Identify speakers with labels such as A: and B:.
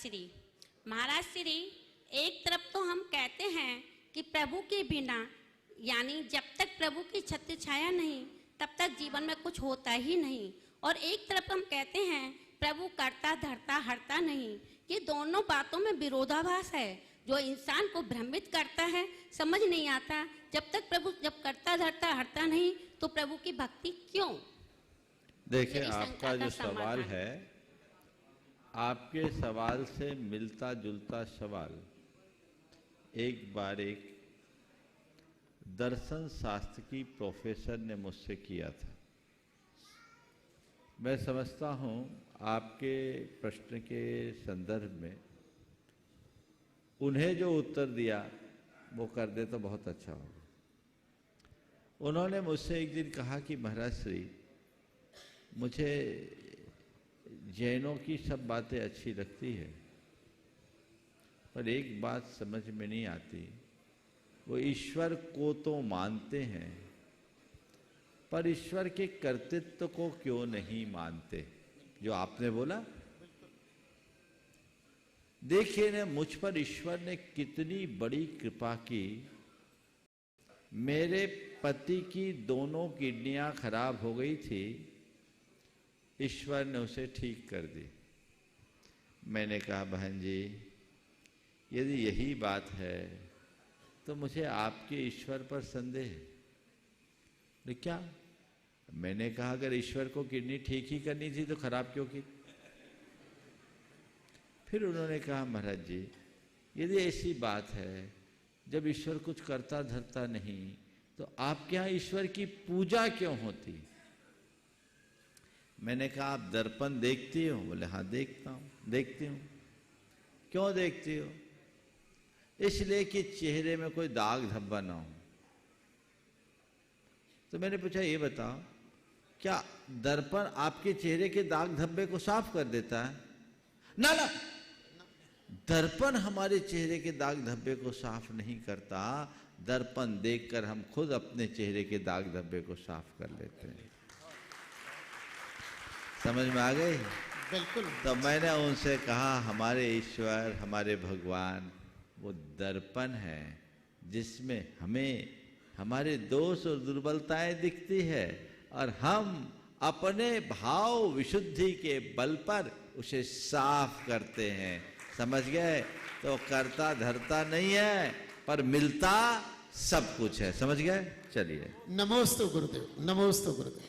A: महाराज श्री, एक तरफ तो हम कहते हैं कि प्रभु के बिना, यानी जब तक प्रभु की छत्र छाया नहीं तब तक जीवन में कुछ होता ही नहीं, और एक तरफ हम कहते हैं प्रभु करता धरता हरता नहीं। ये दोनों बातों में विरोधाभास है जो इंसान को भ्रमित करता है, समझ नहीं आता। जब तक प्रभु जब करता धरता हरता नहीं तो प्रभु की भक्ति क्यों?
B: देखिए, आपका जो सवाल है, आपके सवाल से मिलता जुलता सवाल एक बार एक दर्शन शास्त्र की प्रोफेसर ने मुझसे किया था। मैं समझता हूँ आपके प्रश्न के संदर्भ में उन्हें जो उत्तर दिया वो कर दे तो बहुत अच्छा होगा। उन्होंने मुझसे एक दिन कहा कि महाराज श्री, मुझे जैनों की सब बातें अच्छी लगती है, पर एक बात समझ में नहीं आती, वो ईश्वर को तो मानते हैं पर ईश्वर के कर्तृत्व को क्यों नहीं मानते? जो आपने बोला, देखिए ना, मुझ पर ईश्वर ने कितनी बड़ी कृपा की। मेरे पति की दोनों किडनियां खराब हो गई थी, ईश्वर ने उसे ठीक कर दी। मैंने कहा, बहन जी, यदि यही बात है तो मुझे आपके ईश्वर पर संदेह है। क्या? मैंने कहा, अगर ईश्वर को किडनी ठीक ही करनी थी तो खराब क्यों की? फिर उन्होंने कहा, महाराज जी, यदि ऐसी बात है, जब ईश्वर कुछ करता धरता नहीं तो आपके यहाँ ईश्वर की पूजा क्यों होती? मैंने कहा, आप दर्पण देखती हो? बोले, हाँ देखता हूँ, देखती हूँ। क्यों देखती हो? इसलिए कि चेहरे में कोई दाग धब्बा ना हो। तो मैंने पूछा, ये बताओ, क्या दर्पण आपके चेहरे के दाग धब्बे को साफ कर देता है? ना ना, दर्पण हमारे चेहरे के दाग धब्बे को साफ नहीं करता। दर्पण देखकर हम खुद अपने चेहरे के दाग धब्बे को साफ कर लेते हैं। समझ में आ गई?
C: बिल्कुल।
B: तो मैंने उनसे कहा, हमारे ईश्वर, हमारे भगवान वो दर्पण है जिसमें हमें हमारे दोष और दुर्बलताएं दिखती है, और हम अपने भाव विशुद्धि के बल पर उसे साफ करते हैं। समझ गए? तो करता धरता नहीं है, पर मिलता सब कुछ है। समझ गए? चलिए।
C: नमोस्तु गुरुदेव, नमोस्तु गुरुदेव।